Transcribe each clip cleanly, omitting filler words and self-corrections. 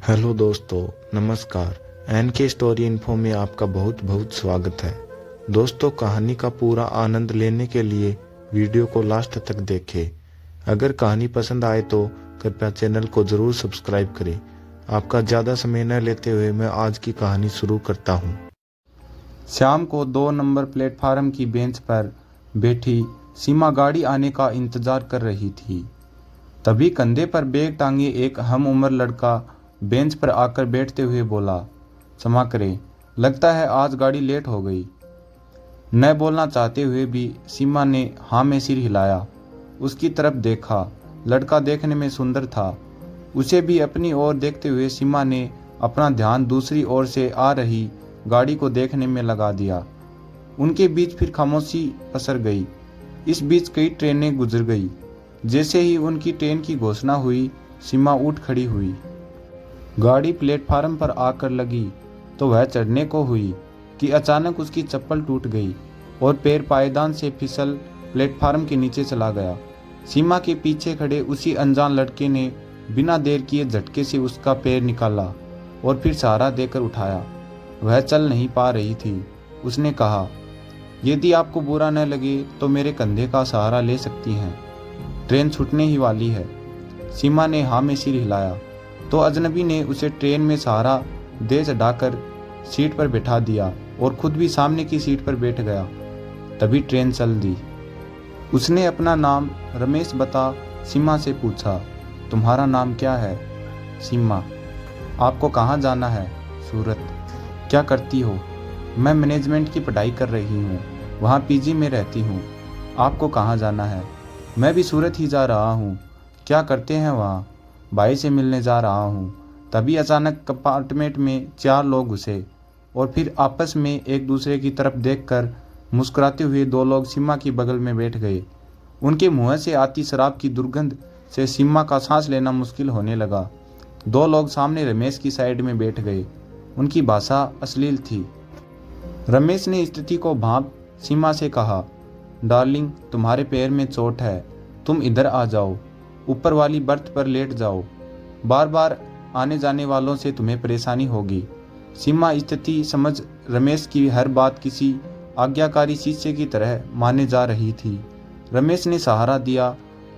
Hello दोस्तों, नमस्कार। N के स्टोरी इन्फो में आपका बहुत बहुत स्वागत है। दोस्तों, कहानी का पूरा आनंद लेने के लिए वीडियो को लास्ट तक देखें। अगर कहानी पसंद आए तो कृपया चैनल को जरूर सब्सक्राइब करें। आपका ज़्यादा समय न लेते हुए मैं आज की कहानी शुरू करता हूँ। शाम को 2 नंबर प्लेटफार्म की बेंच पर बैठी सीमा गाड़ी आने का इंतजार कर रही थी। तभी कंधे पर बैग टांगे एक हम उम्र लड़का बेंच पर आकर बैठते हुए बोला, क्षमा करें, लगता है आज गाड़ी लेट हो गई। न बोलना चाहते हुए भी सीमा ने हाँ में सिर हिलाया। उसकी तरफ देखा। लड़का देखने में सुंदर था। उसे भी अपनी ओर देखते हुए सीमा ने अपना ध्यान दूसरी ओर से आ रही गाड़ी को देखने में लगा दिया। उनके बीच फिर खामोशी पसर गई। इस बीच कई ट्रेनें गुजर गई। जैसे ही उनकी ट्रेन की घोषणा हुई, सीमा उठ खड़ी हुई। गाड़ी प्लेटफार्म पर आकर लगी तो वह चढ़ने को हुई कि अचानक उसकी चप्पल टूट गई और पैर पायदान से फिसल प्लेटफार्म के नीचे चला गया। सीमा के पीछे खड़े उसी अनजान लड़के ने बिना देर किए झटके से उसका पैर निकाला और फिर सहारा देकर उठाया। वह चल नहीं पा रही थी। उसने कहा, यदि आपको बुरा न लगे तो मेरे कंधे का सहारा ले सकती हैं, ट्रेन छूटने ही वाली है। सीमा ने हाँ में सिर हिलाया तो अजनबी ने उसे ट्रेन में सहारा दे चढ़ाकर सीट पर बैठा दिया और खुद भी सामने की सीट पर बैठ गया। तभी ट्रेन चल दी। उसने अपना नाम रमेश बता सीमा से पूछा, तुम्हारा नाम क्या है? सीमा। आपको कहाँ जाना है? सूरत। क्या करती हो? मैं मैनेजमेंट की पढ़ाई कर रही हूँ, वहाँ पीजी में रहती हूँ। आपको कहाँ जाना है? मैं भी सूरत ही जा रहा हूँ। क्या करते हैं वहाँ? भाई से मिलने जा रहा हूँ। तभी अचानक कंपार्टमेंट में 4 लोग घुसे और फिर आपस में एक दूसरे की तरफ देखकर मुस्कुराते हुए 2 लोग सीमा की बगल में बैठ गए। उनके मुंह से आती शराब की दुर्गंध से सीमा का सांस लेना मुश्किल होने लगा। 2 लोग सामने रमेश की साइड में बैठ गए। उनकी भाषा अश्लील थी। रमेश ने स्थिति को भांप सीमा से कहा, डार्लिंग, तुम्हारे पैर में चोट है, तुम इधर आ जाओ, ऊपर वाली बर्थ पर लेट जाओ। बार बार आने जाने वालों से तुम्हें परेशानी होगी। सीमा स्थिति समझ रमेश की हर बात किसी आज्ञाकारी शिष्य की तरह माने जा रही थी। रमेश ने सहारा दिया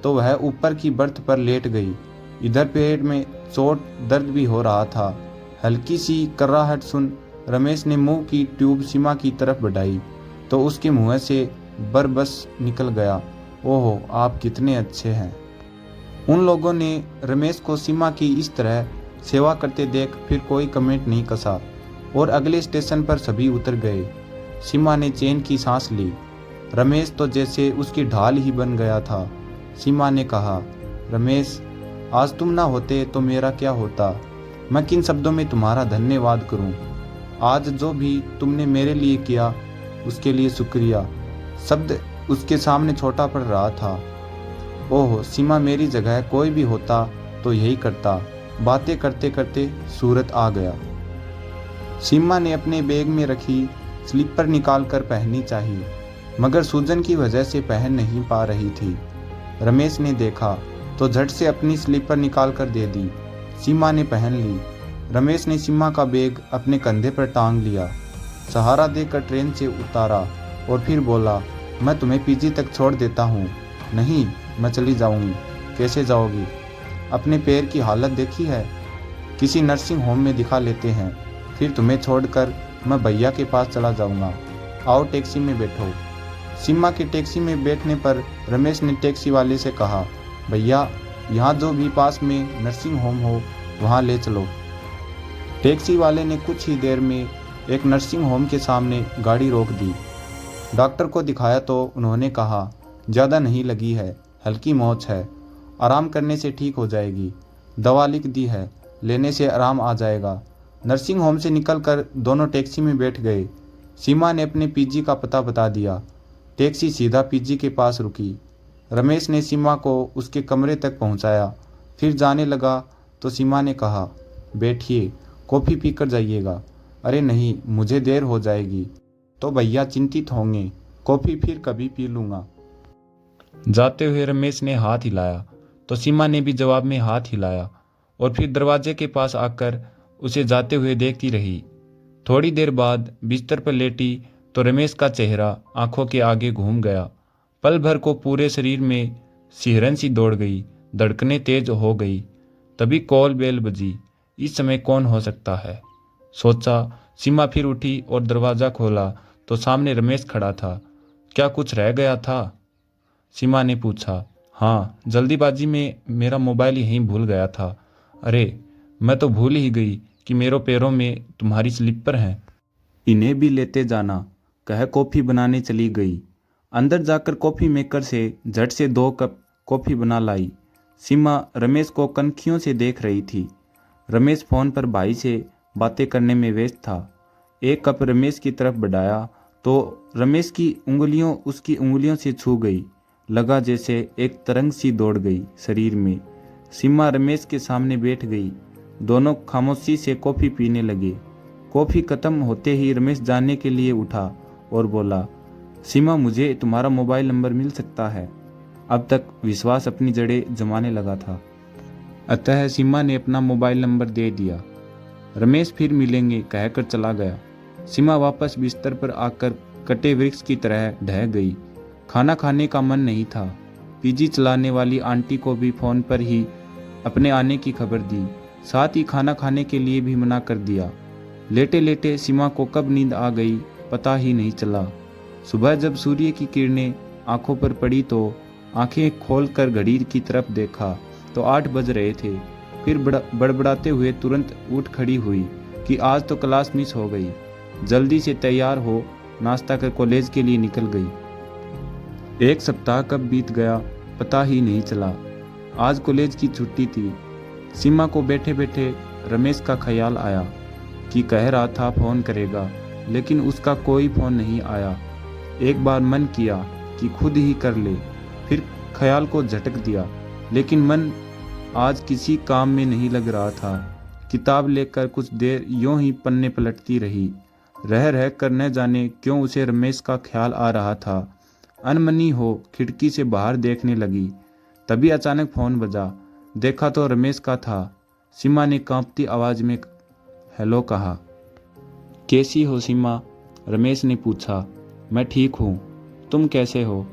तो वह ऊपर की बर्थ पर लेट गई। इधर पैर में चोट, दर्द भी हो रहा था। हल्की सी कर्राहट सुन रमेश ने मुंह की ट्यूब सीमा की तरफ बढ़ाई तो उसके मुंह से बरबस निकल गया, ओहो, आप कितने अच्छे हैं। उन लोगों ने रमेश को सीमा की इस तरह सेवा करते देख फिर कोई कमेंट नहीं कसा और अगले स्टेशन पर सभी उतर गए। सीमा ने चैन की सांस ली। रमेश तो जैसे उसकी ढाल ही बन गया था। सीमा ने कहा, रमेश, आज तुम ना होते तो मेरा क्या होता। मैं किन शब्दों में तुम्हारा धन्यवाद करूं। आज जो भी तुमने मेरे लिए किया उसके लिए शुक्रिया। शब्द उसके सामने छोटा पड़ रहा था। ओह, सीमा मेरी जगह कोई भी होता तो यही करता। बातें करते करते सूरत आ गया। सीमा ने अपने बैग में रखी स्लीपर निकाल कर पहननी चाहिए, मगर सूजन की वजह से पहन नहीं पा रही थी। रमेश ने देखा तो झट से अपनी स्लीपर निकाल कर दे दी। सीमा ने पहन ली। रमेश ने सीमा का बैग अपने कंधे पर टांग लिया, सहारा देकर ट्रेन से उतारा और फिर बोला, मैं तुम्हें पीजी तक छोड़ देता हूँ। नहीं, मैं चली जाऊंगी। कैसे जाओगी? अपने पैर की हालत देखी है? किसी नर्सिंग होम में दिखा लेते हैं, फिर तुम्हें छोड़कर मैं भैया के पास चला जाऊंगा। आओ टैक्सी में बैठो। सीमा के टैक्सी में बैठने पर रमेश ने टैक्सी वाले से कहा, भैया, यहाँ जो भी पास में नर्सिंग होम हो वहाँ ले चलो। टैक्सी वाले ने कुछ ही देर में एक नर्सिंग होम के सामने गाड़ी रोक दी। डॉक्टर को दिखाया तो उन्होंने कहा, ज़्यादा नहीं लगी है, हल्की मोच है, आराम करने से ठीक हो जाएगी। दवा लिख दी है, लेने से आराम आ जाएगा। नर्सिंग होम से निकलकर दोनों टैक्सी में बैठ गए। सीमा ने अपने पीजी का पता बता दिया। टैक्सी सीधा पीजी के पास रुकी। रमेश ने सीमा को उसके कमरे तक पहुंचाया, फिर जाने लगा तो सीमा ने कहा, बैठिए, कॉफ़ी पीकर जाइएगा। अरे नहीं, मुझे देर हो जाएगी तो भैया चिंतित होंगे, कॉफ़ी फिर कभी पी लूँगा। जाते हुए रमेश ने हाथ हिलाया तो सीमा ने भी जवाब में हाथ हिलाया और फिर दरवाजे के पास आकर उसे जाते हुए देखती रही। थोड़ी देर बाद बिस्तर पर लेटी तो रमेश का चेहरा आंखों के आगे घूम गया। पल भर को पूरे शरीर में सिहरन सी दौड़ गई, धड़कनें तेज हो गई। तभी कॉल बेल बजी। इस समय कौन हो सकता है, सोचा। सीमा फिर उठी और दरवाज़ा खोला तो सामने रमेश खड़ा था। क्या कुछ रह गया था? सीमा ने पूछा। हाँ, जल्दीबाजी में मेरा मोबाइल यहीं भूल गया था। अरे, मैं तो भूल ही गई कि मेरे पैरों में तुम्हारी स्लीपर हैं। इन्हें भी लेते जाना, कह कॉफ़ी बनाने चली गई। अंदर जाकर कॉफ़ी मेकर से झट से 2 कप कॉफ़ी बना लाई। सीमा रमेश को कनखियों से देख रही थी। रमेश फ़ोन पर भाई से बातें करने में व्यस्त था। एक कप रमेश की तरफ बढ़ाया तो रमेश की उंगलियों उसकी उंगलियों से छू गई। लगा जैसे एक तरंग सी दौड़ गई शरीर में। सीमा रमेश के सामने बैठ गई। दोनों खामोशी से कॉफ़ी पीने लगे। कॉफ़ी खत्म होते ही रमेश जानने के लिए उठा और बोला, सीमा, मुझे तुम्हारा मोबाइल नंबर मिल सकता है? अब तक विश्वास अपनी जड़ें जमाने लगा था, अतः सीमा ने अपना मोबाइल नंबर दे दिया। रमेश फिर मिलेंगे कहकर चला गया। सीमा वापस बिस्तर पर आकर कटे वृक्ष की तरह ढह गई। खाना खाने का मन नहीं था। पीजी चलाने वाली आंटी को भी फ़ोन पर ही अपने आने की खबर दी, साथ ही खाना खाने के लिए भी मना कर दिया। लेटे लेटे सीमा को कब नींद आ गई पता ही नहीं चला। सुबह जब सूर्य की किरणें आंखों पर पड़ी तो आंखें खोलकर घड़ी की तरफ देखा तो 8 बज रहे थे। फिर बड़बड़ाते हुए तुरंत उठ खड़ी हुई कि आज तो क्लास मिस हो गई। जल्दी से तैयार हो नाश्ता कर कॉलेज के लिए निकल गई। 1 सप्ताह कब बीत गया पता ही नहीं चला। आज कॉलेज की छुट्टी थी। सीमा को बैठे बैठे रमेश का ख्याल आया कि कह रहा था फ़ोन करेगा, लेकिन उसका कोई फ़ोन नहीं आया। एक बार मन किया कि खुद ही कर ले, फिर ख्याल को झटक दिया, लेकिन मन आज किसी काम में नहीं लग रहा था। किताब लेकर कुछ देर यूं ही पन्ने पलटती रही। रह रह कर न जाने क्यों उसे रमेश का ख्याल आ रहा था। अनमनी हो खिड़की से बाहर देखने लगी। तभी अचानक फ़ोन बजा। देखा तो रमेश का था। सीमा ने कांपती आवाज़ में हेलो कहा। कैसी हो सीमा? रमेश ने पूछा। मैं ठीक हूँ, तुम कैसे हो?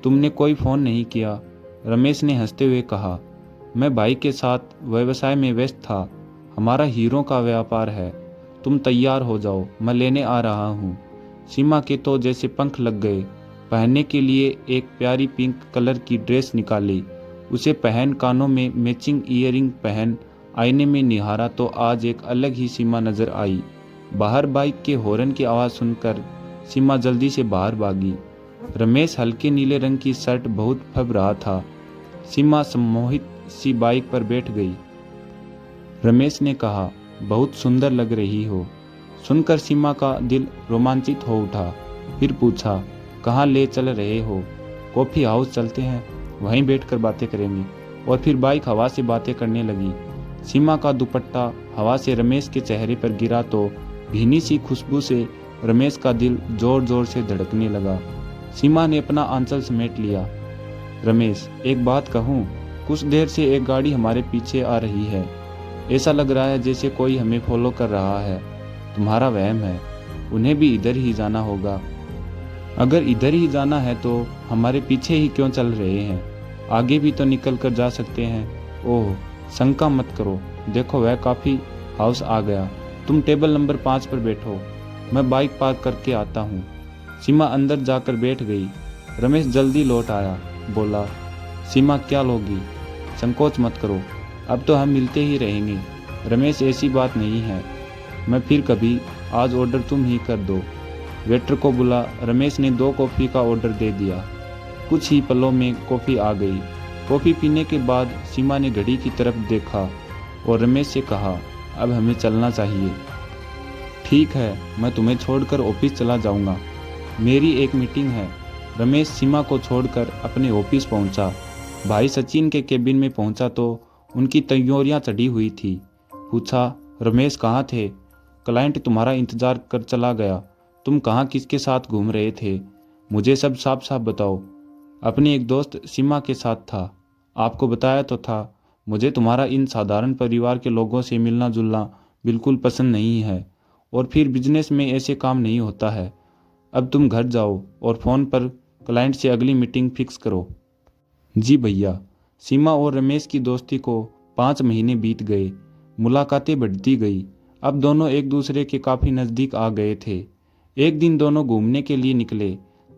तुमने कोई फ़ोन नहीं किया, रमेश ने हंसते हुए कहा। मैं भाई के साथ व्यवसाय में व्यस्त था। हमारा हीरों का व्यापार है। तुम तैयार हो जाओ, मैं लेने आ रहा हूँ। सीमा के तो जैसे पंख लग गए। पहनने के लिए एक प्यारी पिंक कलर की ड्रेस निकाली। उसे पहन कानों में मैचिंग ईयरिंग पहन आईने में निहारा तो आज एक अलग ही सीमा नजर आई। बाहर बाइक के हॉर्न की आवाज़ सुनकर सीमा जल्दी से बाहर भागी। रमेश हल्के नीले रंग की शर्ट बहुत फब रहा था। सीमा सम्मोहित सी बाइक पर बैठ गई। रमेश ने कहा, बहुत सुंदर लग रही हो। सुनकर सीमा का दिल रोमांचित हो उठा। फिर पूछा, कहाँ ले चल रहे हो? कॉफ़ी हाउस चलते हैं, वहीं बैठकर बातें करेंगे। और फिर बाइक हवा से बातें करने लगी। सीमा का दुपट्टा हवा से रमेश के चेहरे पर गिरा तो भीनी सी खुशबू से रमेश का दिल जोर जोर से धड़कने लगा। सीमा ने अपना आंचल समेट लिया। रमेश, एक बात कहूँ? कुछ देर से एक गाड़ी हमारे पीछे आ रही है। ऐसा लग रहा है जैसे कोई हमें फॉलो कर रहा है। तुम्हारा वहम है, उन्हें भी इधर ही जाना होगा। अगर इधर ही जाना है तो हमारे पीछे ही क्यों चल रहे हैं? आगे भी तो निकल कर जा सकते हैं। ओह, शंका मत करो, देखो वह कॉफ़ी हाउस आ गया। तुम टेबल नंबर 5 पर बैठो, मैं बाइक पार्क करके आता हूँ। सीमा अंदर जाकर बैठ गई। रमेश जल्दी लौट आया, बोला, सीमा क्या लोगी? संकोच मत करो, अब तो हम मिलते ही रहेंगे। रमेश, ऐसी बात नहीं है, मैं फिर कभी, आज ऑर्डर तुम ही कर दो। वेटर को बुला रमेश ने 2 कॉफ़ी का ऑर्डर दे दिया। कुछ ही पलों में कॉफ़ी आ गई। कॉफ़ी पीने के बाद सीमा ने घड़ी की तरफ देखा और रमेश से कहा, अब हमें चलना चाहिए। ठीक है, मैं तुम्हें छोड़कर ऑफिस चला जाऊंगा, मेरी एक मीटिंग है। रमेश सीमा को छोड़कर अपने ऑफिस पहुंचा। भाई सचिन के केबिन में पहुंचा तो उनकी तैयारियां चढ़ी हुई थी। पूछा, रमेश कहाँ थे? क्लाइंट तुम्हारा इंतजार कर चला गया। तुम कहाँ किसके साथ घूम रहे थे? मुझे सब साफ साफ बताओ। अपनी एक दोस्त सीमा के साथ था। आपको बताया तो था, मुझे तुम्हारा इन साधारण परिवार के लोगों से मिलना जुलना बिल्कुल पसंद नहीं है, और फिर बिजनेस में ऐसे काम नहीं होता है। अब तुम घर जाओ और फ़ोन पर क्लाइंट से अगली मीटिंग फिक्स करो। जी भैया। सीमा और रमेश की दोस्ती को 5 महीने बीत गए। मुलाकातें बढ़ती गई। अब दोनों एक दूसरे के काफ़ी नज़दीक आ गए थे। एक दिन दोनों घूमने के लिए निकले,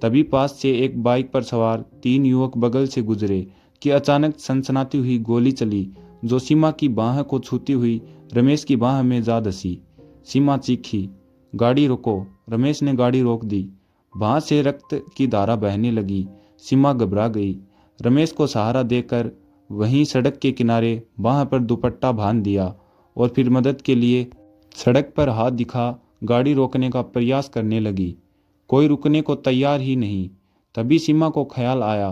तभी पास से एक बाइक पर सवार 3 युवक बगल से गुजरे कि अचानक सनसनाती हुई गोली चली, जो सीमा की बाह को छूती हुई रमेश की बाह में जा धंसी। सीमा चीखी, गाड़ी रोको। रमेश ने गाड़ी रोक दी। बाह से रक्त की धारा बहने लगी। सीमा घबरा गई। रमेश को सहारा देकर वहीं सड़क के किनारे बाह पर दुपट्टा बांध दिया और फिर मदद के लिए सड़क पर हाथ दिखा गाड़ी रोकने का प्रयास करने लगी। कोई रुकने को तैयार ही नहीं। तभी सीमा को ख्याल आया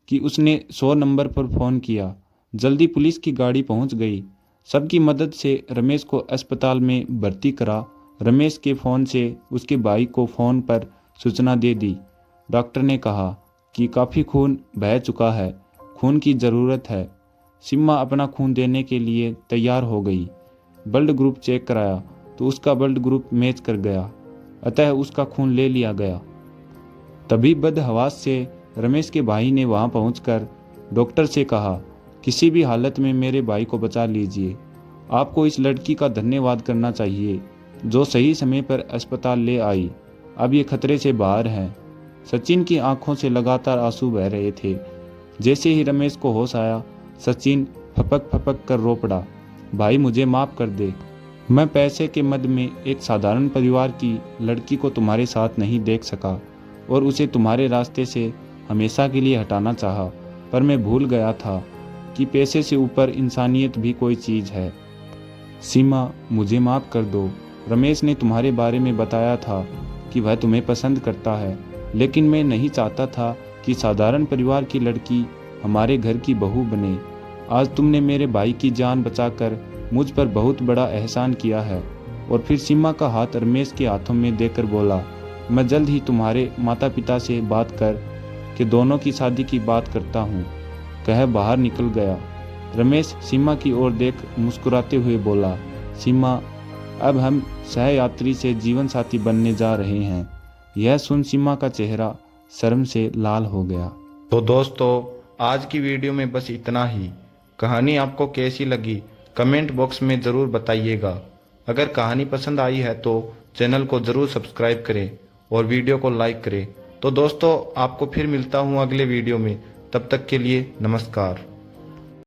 कि उसने 100 नंबर पर फ़ोन किया। जल्दी पुलिस की गाड़ी पहुंच गई। सबकी मदद से रमेश को अस्पताल में भर्ती करा। रमेश के फ़ोन से उसके भाई को फ़ोन पर सूचना दे दी। डॉक्टर ने कहा कि काफ़ी खून बह चुका है, खून की ज़रूरत है। सीमा अपना खून देने के लिए तैयार हो गई। ब्लड ग्रुप चेक कराया तो उसका ब्लड ग्रुप मैच कर गया, अतः उसका खून ले लिया गया। तभी बदहवास से रमेश के भाई ने वहां पहुंचकर डॉक्टर से कहा, किसी भी हालत में मेरे भाई को बचा लीजिए। आपको इस लड़की का धन्यवाद करना चाहिए जो सही समय पर अस्पताल ले आई। अब ये खतरे से बाहर है। सचिन की आंखों से लगातार आंसू बह रहे थे। जैसे ही रमेश को होश आया, सचिन फपक फपक कर रो पड़ा, भाई मुझे माफ़ कर दे। मैं पैसे के मद में एक साधारण परिवार की लड़की को तुम्हारे साथ नहीं देख सका और उसे तुम्हारे रास्ते से हमेशा के लिए हटाना चाहा, पर मैं भूल गया था कि पैसे से ऊपर इंसानियत भी कोई चीज़ है। सीमा, मुझे माफ़ कर दो। रमेश ने तुम्हारे बारे में बताया था कि वह तुम्हें पसंद करता है, लेकिन मैं नहीं चाहता था कि साधारण परिवार की लड़की हमारे घर की बहू बने। आज तुमने मेरे भाई की जान बचाकर मुझ पर बहुत बड़ा एहसान किया है। और फिर सीमा का हाथ रमेश के हाथों में देकर बोला, मैं जल्द ही तुम्हारे माता पिता से बात कर के दोनों की शादी की बात करता हूँ। कह बाहर निकल गया। रमेश सीमा की ओर देख मुस्कुराते हुए बोला, सीमा, अब हम सहयात्री से जीवन साथी बनने जा रहे हैं। यह सुन सीमा का चेहरा शर्म से लाल हो गया। तो दोस्तों, आज की वीडियो में बस इतना ही। कहानी आपको कैसी लगी कमेंट बॉक्स में ज़रूर बताइएगा। अगर कहानी पसंद आई है तो चैनल को ज़रूर सब्सक्राइब करें और वीडियो को लाइक करें। तो दोस्तों, आपको फिर मिलता हूँ अगले वीडियो में। तब तक के लिए नमस्कार।